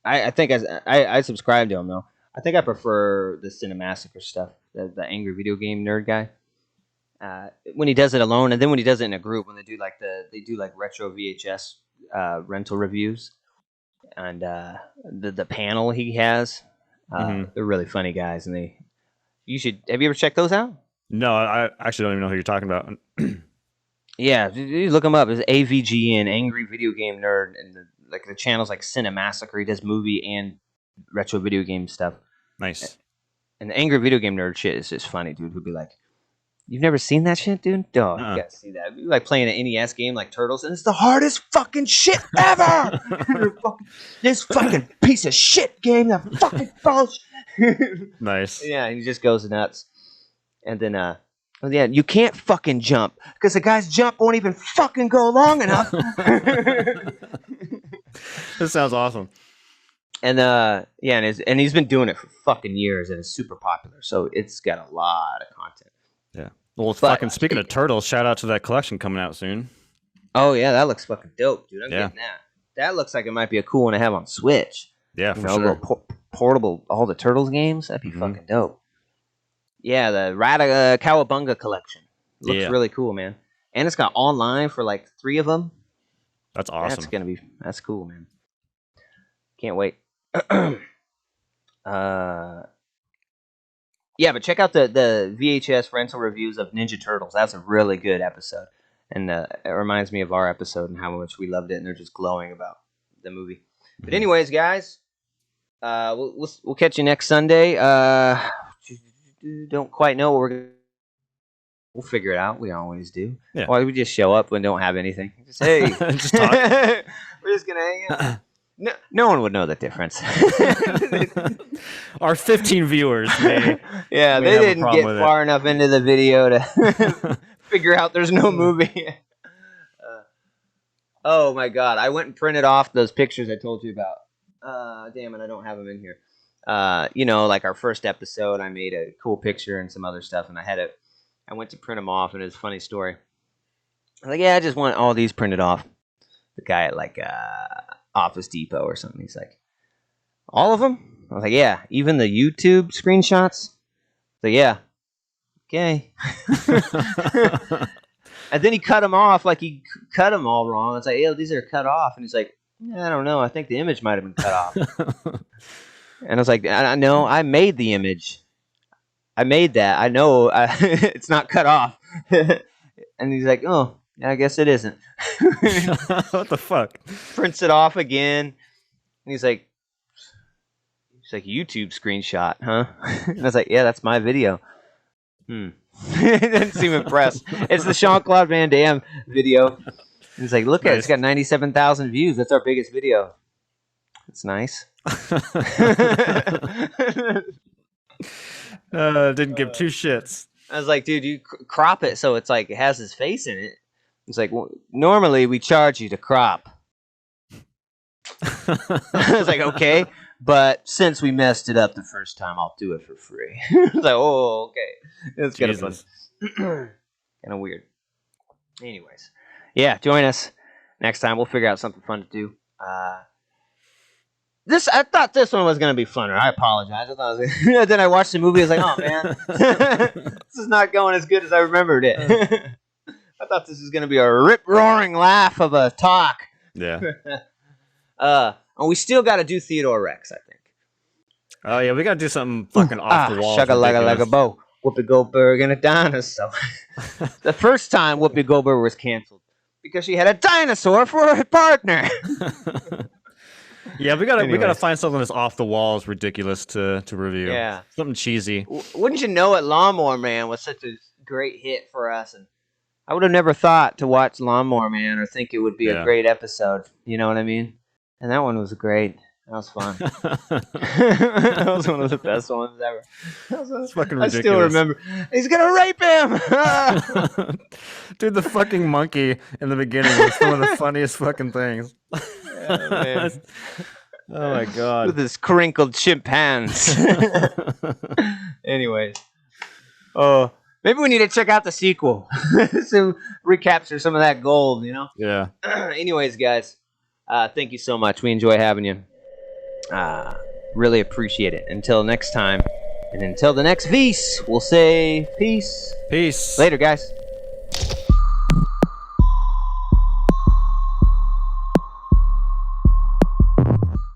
I think I subscribe to them though. I think I prefer the Cinemassacre stuff, the Angry Video Game Nerd guy. When he does it alone, and then when he does it in a group, when they do like retro VHS rental reviews, and the panel he has, they're really funny guys, and have you ever checked those out? No, I actually don't even know who you're talking about. Yeah, you look them up. It's AVGN, Angry Video Game Nerd, and like the channel's like Cinemassacre. He does movie and retro video game stuff. Nice. And the Angry Video Game Nerd shit is just funny, dude. Who'd be like, "You've never seen that shit, dude? Dog, you gotta see that." It'd be like playing an NES game like Turtles, and it's the hardest fucking shit ever. This fucking piece of shit game, that fucking bullshit. Nice. Yeah, he just goes nuts. And then, yeah, you can't fucking jump because the guy's jump won't even fucking go long enough. This sounds awesome. And yeah, and he's been doing it for fucking years, and it's super popular. So it's got a lot of content. Yeah. Well, fucking speaking of turtles, shout out to that collection coming out soon. Oh yeah, that looks fucking dope, dude. I'm getting that. That looks like it might be a cool one to have on Switch. Yeah, for sure. Portable, all the Turtles games. That'd be fucking dope. Yeah, the Cowabunga collection looks really cool, man. And it's got online for like 3 of them. That's awesome. That's cool, man. Can't wait. Yeah, but check out the VHS rental reviews of Ninja Turtles. That's a really good episode, and it reminds me of our episode and how much we loved it. And they're just glowing about the movie. But anyways, guys, we'll catch you next Sunday. Don't quite know what we'll figure it out. We always do. Yeah. Or we just show up when we don't have anything. Just hey, just talk. We're just gonna hang out. No one would know the difference. Our 15 viewers may. Yeah, they didn't get far enough into the video to figure out there's no movie. Oh my god, I went and printed off those pictures I told you about. Damn it, I don't have them in here. You know, like our first episode, I made a cool picture and some other stuff, and I went to print them off, and it's a funny story. I was like, yeah, I just want all these printed off. The guy at like Office Depot or something, he's like, all of them? I was like, yeah, even the YouTube screenshots? So yeah, okay. And then he cut them off, like he cut them all wrong. It's like, yeah, these are cut off. And he's like, I don't know, I think the image might have been cut off. And I was like, I know, I made the image. I made that. I know it's not cut off. And he's like, oh, yeah, I guess it isn't. What the fuck? Prints it off again. And he's like, YouTube screenshot, huh? And I was like, yeah, that's my video. He didn't seem impressed. It's the Jean-Claude Van Damme video. He's like, look at it. It's got 97,000 views. That's our biggest video. It's nice. Didn't give 2 shits. I was like, dude, you crop it so it's like it has his face in it. It's like, well, normally we charge you to crop. I was like, okay, but since we messed it up the first time, I'll do it for free. I was like, oh, okay. It's kind of fun. Kind of weird. Anyways, yeah, join us next time. We'll figure out something fun to do. I thought this one was going to be funner. I apologize. Then I watched the movie. I was like, oh, man. This is not going as good as I remembered it. I thought this was going to be a rip-roaring laugh of a talk. Yeah. And we still got to do Theodore Rex, I think. Oh, yeah, we got to do something fucking off the wall. Shugga like a bow. Whoopi Goldberg and a dinosaur. The first time Whoopi Goldberg was canceled because she had a dinosaur for her partner. Yeah, we gotta find something that's off the walls, ridiculous to review. Yeah, something cheesy. Wouldn't you know it? Lawnmower Man was such a great hit for us, and I would have never thought to watch Lawnmower Man or think it would be a great episode. You know what I mean? And that one was great. That was fun. That was one of the best ones ever. It's fucking ridiculous. I still remember. He's gonna rape him. Dude, the fucking monkey in the beginning was one of the funniest fucking things. Yeah, man. Oh my god. With his crinkled chimpanzees. Anyways. Oh, maybe we need to check out the sequel. To recapture some of that gold, you know? Yeah. Anyways, guys, thank you so much. We enjoy having you. Really appreciate it. Until next time, and until the next Vs, we'll say peace. Peace. Later, guys.